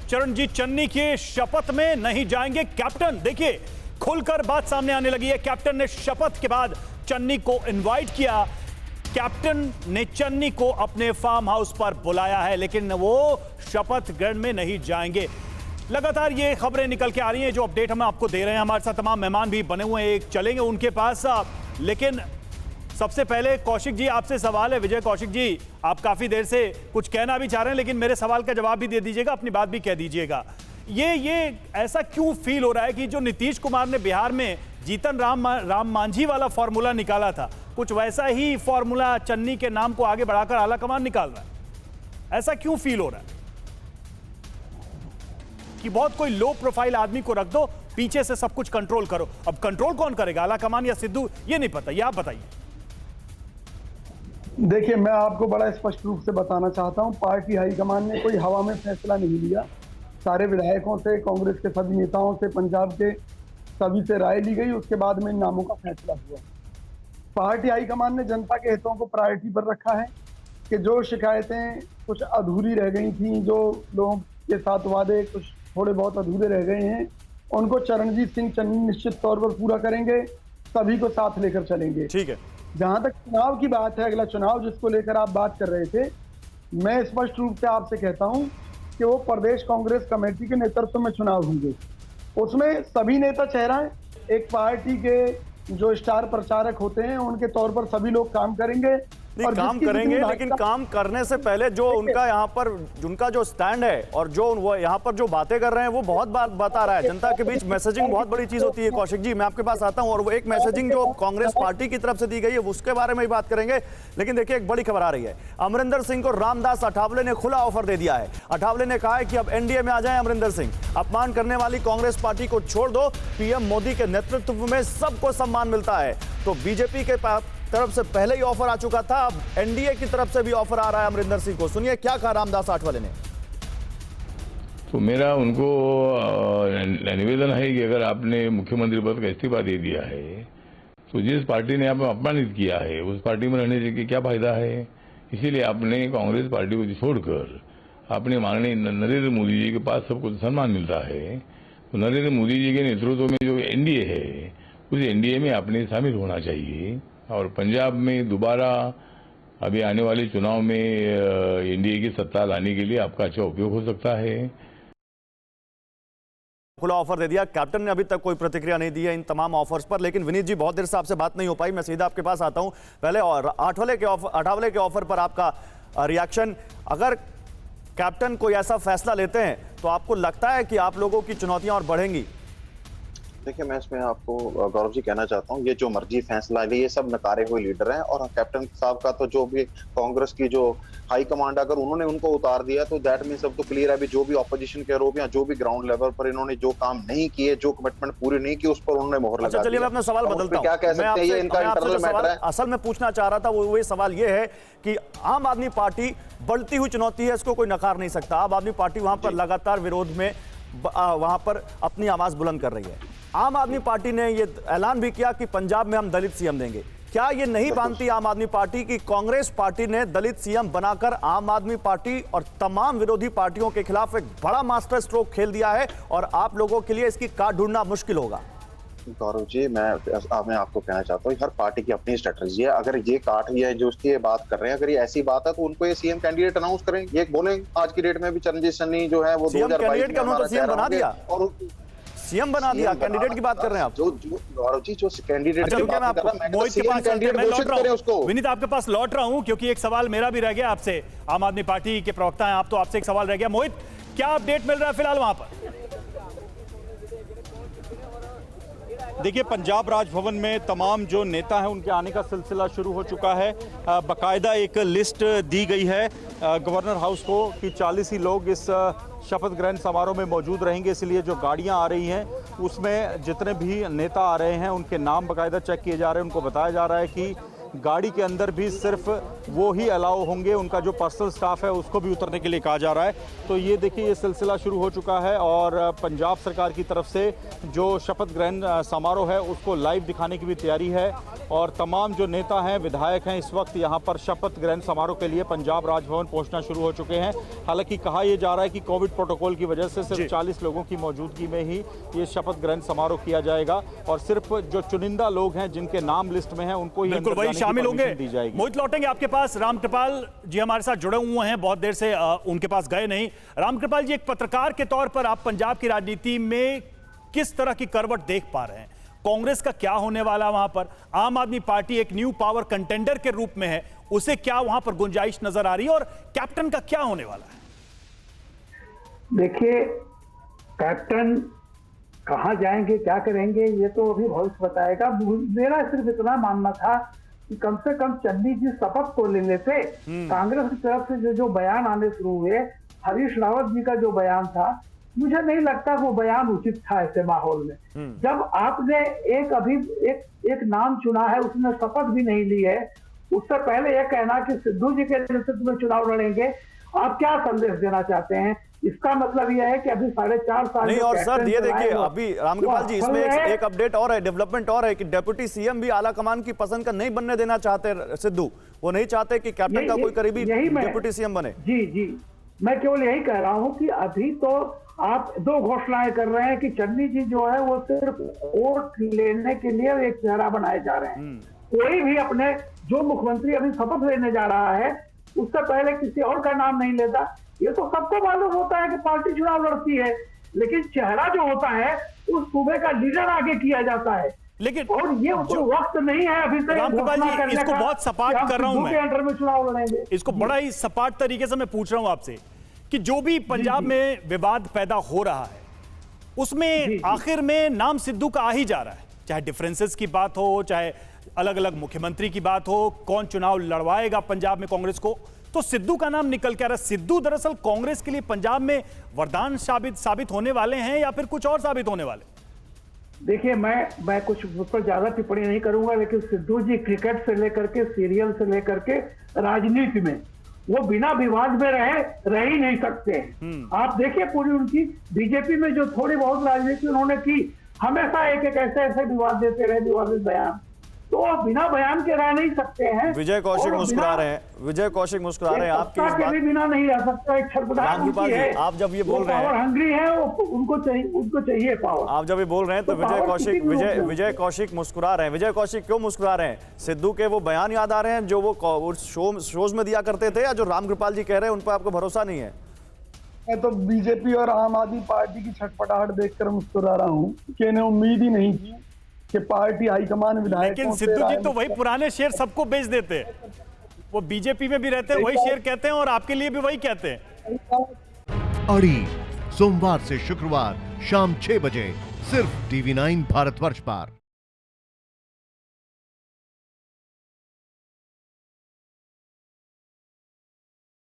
चरणजीत चन्नी की शपथ में नहीं जाएंगे कैप्टन। देखिए खुलकर बात सामने आने लगी है। कैप्टन ने शपथ के बाद चन्नी को इनवाइट किया। कैप्टन ने चन्नी को अपने फार्म हाउस पर बुलाया है, लेकिन वो शपथ ग्रहण में नहीं जाएंगे। लगातार ये खबरें निकल के आ रही हैं, जो अपडेट हम आपको दे रहे हैं। हमारे साथ तमाम मेहमान भी बने हुए हैं, चलेंगे उनके पास। लेकिन सबसे पहले कौशिक जी, आपसे सवाल है। विजय कौशिक जी, आप काफी देर से कुछ कहना भी चाह रहे हैं, लेकिन मेरे सवाल का जवाब भी दे दीजिएगा, अपनी बात भी कह दीजिएगा। ये ऐसा क्यों फील हो रहा है कि जो नीतीश कुमार ने बिहार में जीतन राम मांझी वाला फॉर्मूला निकाला था, कुछ वैसा ही फॉर्मूला चन्नी के नाम को आगे बढ़ाकर आला कमान निकाल रहा है? ऐसा क्यों फील हो रहा है कि बहुत कोई लो प्रोफाइल आदमी को रख दो, पीछे से सब कुछ कंट्रोल करो? अब कंट्रोल कौन करेगा, आला कमान या सिद्धू, ये नहीं पता, ये आप बताइए। देखिए, मैं आपको बड़ा स्पष्ट रूप से बताना चाहता हूं, पार्टी हाईकमान ने कोई हवा में फैसला नहीं लिया। सारे विधायकों से, कांग्रेस के सभी नेताओं से, पंजाब के सभी से राय ली गई, उसके बाद में इन नामों का फैसला हुआ। पार्टी हाईकमान ने जनता के हितों को प्रायोरिटी पर रखा है कि जो शिकायतें कुछ अधूरी रह गई थी, जो लोगों के साथ वादे कुछ थोड़े बहुत अधूरे रह गए हैं, उनको चरणजीत सिंह चन्नी निश्चित तौर पर पूरा करेंगे, सभी को साथ लेकर चलेंगे। ठीक है। जहां तक चुनाव की बात है, अगला चुनाव जिसको लेकर आप बात कर रहे थे, मैं स्पष्ट रूप से आपसे कहता हूं कि वो प्रदेश कांग्रेस कमेटी के नेतृत्व में चुनाव होंगे। उसमें सभी नेता चेहरा है, एक पार्टी के जो स्टार प्रचारक होते हैं उनके तौर पर सभी लोग काम करेंगे। और काम करेंगे, लेकिन काम करने से पहले जो उनका यहाँ पर उनका जो स्टैंड है और जो वो यहाँ पर जो बातें कर रहे हैं, वो बहुत बात बता रहा है। जनता के बीच मैसेजिंग बहुत बड़ी चीज होती है। कौशिक जी, मैं आपके पास आता हूँ, और वो एक मैसेजिंग जो कांग्रेस पार्टी की तरफ से दी गई है, उसके बारे में ही बात करेंगे। लेकिन देखिए, एक बड़ी खबर आ रही है। अमरिंदर सिंह को रामदास अठावले ने खुला ऑफर दे दिया है। अठावले ने कहा है कि अब एनडीए में आ जाए अमरिंदर सिंह, अपमान करने वाली कांग्रेस पार्टी को छोड़ दो, पीएम मोदी के नेतृत्व में सबको सम्मान मिलता है। तो बीजेपी के तरफ से पहले ही ऑफर आ चुका था, अब एनडीए की तरफ से भी ऑफर आ रहा है अमरिंदर सिंह को। सुनिए क्या कहा रामदास आठवले ने। तो मेरा उनको निवेदन है कि अगर आपने मुख्यमंत्री पद का इस्तीफा दे दिया है, तो जिस पार्टी ने आपको अपमानित किया है, उस पार्टी में रहने से क्या फायदा है? इसीलिए आपने कांग्रेस पार्टी को छोड़कर अपने माननीय नरेंद्र मोदी जी के पास सबको सम्मान मिलता है। तो नरेंद्र मोदी जी के नेतृत्व में जो एनडीए है, उस एनडीए में आपने शामिल होना चाहिए। और पंजाब में दोबारा अभी आने वाले चुनाव में एनडीए की सत्ता लाने के लिए आपका अच्छा उपयोग हो सकता है। खुला ऑफर दे दिया। कैप्टन ने अभी तक कोई प्रतिक्रिया नहीं दी है इन तमाम ऑफर्स पर। लेकिन विनीत जी, बहुत देर से आपसे बात नहीं हो पाई, मैं सीधा आपके पास आता हूं। पहले और अठावले के ऑफर पर आपका रिएक्शन। अगर कैप्टन कोई ऐसा फैसला लेते हैं, तो आपको लगता है कि आप लोगों की चुनौतियां और बढ़ेंगी? देखिए, मैं इसमें आपको गौरव जी कहना चाहता हूँ, ये जो मर्जी फैसला ले, ये सब नकारे हुए लीडर हैं। और कैप्टन साहब का तो जो भी कांग्रेस की जो हाई कमांड, अगर उन्होंने उनको उतार दिया, तो दैट मीन सब तो क्लियर है। अभी जो भी ऑपोजिशन के आरोप या जो भी ग्राउंड लेवल पर इन्होंने जो काम नहीं किए, जो कमिटमेंट पूरी नहीं की, उस पर उन्होंने मोहर लगा दी। चलिए, मैं अपना सवाल बदलता हूं। क्या कह सकते हैं, ये इनका इंटरनल मैटर है। असल में पूछना चाह रहा था वो सवाल ये है कि आम आदमी पार्टी बढ़ती हुई चुनौती है, इसको कोई नकार नहीं सकता। आम आदमी पार्टी वहां पर लगातार विरोध में वहां पर अपनी आवाज बुलंद कर रही है। आम आदमी पार्टी ने ये ऐलान भी किया कि पंजाब में हम दलित सीएम देंगे। क्या ये नहीं मानती आम आदमी पार्टी की कांग्रेस पार्टी ने दलित सीएम बनाकर आम आदमी पार्टी और तमाम विरोधी पार्टियों के खिलाफ एक बड़ा मास्टर स्ट्रोक खेल दिया है, और आप लोगों के लिए इसकी काट ढूंढना मुश्किल होगा? गौरव जी, मैं आपको कहना चाहता हूँ, हर पार्टी की अपनी स्ट्रेटजी है। अगर ये काट ये जो उसकी ये बात कर रहे हैं, अगर ये ऐसी बात है, तो उनको ये सीएम कैंडिडेट अनाउंस करें। ये बोलें आज की डेट में भी चरणजीत चन्नी जो है वो 2022 में हमारा सीएम बना दिया, और सीएम बना दिया। कैंडिडेट की बात कर रहे हैं आप? जो गौरव जी, जो कैंडिडेट विनीत आपके पास लौट रहा हूं, क्योंकि एक सवाल मेरा भी रह गया आपसे। आम आदमी पार्टी के प्रवक्ता हैं आप, तो आपसे एक सवाल रह गया। मोहित, क्या अपडेट मिल रहा है फिलहाल वहां पर? देखिए, पंजाब राजभवन में तमाम जो नेता हैं उनके आने का सिलसिला शुरू हो चुका है। बाकायदा एक लिस्ट दी गई है गवर्नर हाउस को कि 40 ही लोग इस शपथ ग्रहण समारोह में मौजूद रहेंगे। इसलिए जो गाड़ियां आ रही हैं, उसमें जितने भी नेता आ रहे हैं उनके नाम बाकायदा चेक किए जा रहे हैं। उनको बताया जा रहा है कि गाड़ी के अंदर भी सिर्फ वो ही अलाउ होंगे, उनका जो पर्सनल स्टाफ है उसको भी उतरने के लिए कहा जा रहा है। तो ये देखिए ये सिलसिला शुरू हो चुका है और पंजाब सरकार की तरफ से जो शपथ ग्रहण समारोह है उसको लाइव दिखाने की भी तैयारी है और तमाम जो नेता हैं, विधायक हैं, इस वक्त यहाँ पर शपथ ग्रहण समारोह के लिए पंजाब राजभवन पहुँचना शुरू हो चुके हैं। हालांकि कहा यह जा रहा है कि कोविड प्रोटोकॉल की वजह से सिर्फ 40 लोगों की मौजूदगी में ही ये शपथ ग्रहण समारोह किया जाएगा और सिर्फ जो चुनिंदा लोग हैं जिनके नाम लिस्ट में हैं उनको ही बिल्कुल वही शामिल होंगे। दी जाएगी। मोहित लौटेंगे आपके पास। रामकृपाल जी हमारे साथ जुड़े हुए हैं, बहुत देर से उनके पास गए नहीं। रामकृपाल जी, एक पत्रकार के तौर पर आप पंजाब की राजनीति में किस तरह की करवट देख पा रहे हैं? कांग्रेस का क्या होने वाला वहां पर? आम आदमी पार्टी एक न्यू पावर कंटेंडर के रूप में है, उसे क्या वहां पर गुंजाइश नजर आ रही है और कैप्टन का क्या होने वाला है? देखिए, कैप्टन कहां जाएंगे, क्या करेंगे, ये तो अभी भविष्य बताएगा। मेरा सिर्फ इतना मानना था कि कम से कम चन्नी जी शपथ को ले लेते। कांग्रेस की तरफ से जो बयान आने शुरू हुए, हरीश रावत जी का जो बयान था, मुझे नहीं लगता वो बयान उचित था ऐसे माहौल में। जब आपने एक नाम चुना है, उसने शपथ भी नहीं ली है, उससे पहले यह कहना कि सिद्धू जी के नेतृत्व में चुनाव लड़ेंगे, आप क्या संदेश देना चाहते हैं? इसका मतलब यह है कि अभी 4.5 साल नहीं। और सर ये देखिए, अभी रामकृपाल जी इसमें एक अपडेट और है, डेवलपमेंट और है कि डिप्टी सीएम भी आला कमान की पसंद का नहीं बनने देना चाहते सिद्धू। वो नहीं चाहते कि कैप्टन का कोई करीबी डिप्टी सीएम बने। जी, मैं केवल यही कह रहा हूं कि अभी तो आप दो घोषणाएं कर रहे हैं कि चन्नी जी जो है वो सिर्फ वोट लेने के लिए एक चेहरा बनाए जा रहे हैं। कोई भी अपने जो मुख्यमंत्री अभी शपथ लेने जा रहा है उससे पहले किसी और का नाम नहीं लेता। ये तो सबको मालूम होता है कि पार्टी चुनाव लड़ती है, लेकिन चेहरा जो होता है उस सूबे का लीडर आगे किया जाता है। लेकिन और ये वक्त नहीं है अभी से रामकृपाल जी, इसको बहुत सपाट कर रहा हूं मैं, अंडर में चुनाव लड़ेंगे। इसको बड़ा ही सपाट तरीके से मैं पूछ रहा हूं आपसे कि जो भी पंजाब में विवाद पैदा हो रहा है उसमें आखिर में नाम सिद्धू का आ ही जा रहा है, चाहे डिफरेंसेस की बात हो, चाहे अलग अलग मुख्यमंत्री की बात हो, कौन चुनाव लड़वाएगा पंजाब में कांग्रेस को, तो सिद्धू का नाम निकल के आ रहा है। सिद्धू दरअसल कांग्रेस के लिए पंजाब में वरदान साबित होने वाले हैं या फिर कुछ और साबित होने वाले? देखिए, मैं कुछ उस पर ज्यादा टिप्पणी नहीं करूंगा, लेकिन सिद्धू जी क्रिकेट से लेकर के, सीरियल से लेकर के राजनीति में वो बिना विवाद में रह ही नहीं सकते। आप देखिए पूरी उनकी बीजेपी में जो थोड़ी बहुत राजनीति उन्होंने की, हमेशा एक ऐसे विवाद देते रहे, विवादित बयान, तो आप बिना बयान के रह नहीं सकते हैं। विजय कौशिक मुस्कुरा रहे हैं, विजय कौशिक मुस्कुरा रहे हैं आपकी इस बात। बिना नहीं रह सकता, एक छटपटाहट है। आप जब ये बोल रहे हैं, हंग्री है, उनको चाहिए पावर। आप जब ये बोल रहे हैं तो विजय कौशिक मुस्कुरा रहे हैं। विजय कौशिक क्यों मुस्कुरा रहे हैं? सिद्धू के वो बयान याद आ रहे हैं जो वो शोज में दिया करते थे, या जो रामकृपाल जी कह रहे हैं उन पर आपको भरोसा नहीं है? मैं तो बीजेपी और आम आदमी पार्टी की छटपटाहट देखकर मुस्कुरा रहा हूँ कि इन्हें उम्मीद ही नहीं थी कि पार्टी हाईकमान विधायक। लेकिन सिद्धू जी तो वही पुराने शेर सबको बेच देते हैं, वो बीजेपी में भी रहते हैं, वही शेर कहते हैं और आपके लिए भी वही कहते हैं। अड़ी सोमवार से शुक्रवार शाम 6 बजे सिर्फ TV9 भारतवर्ष पर।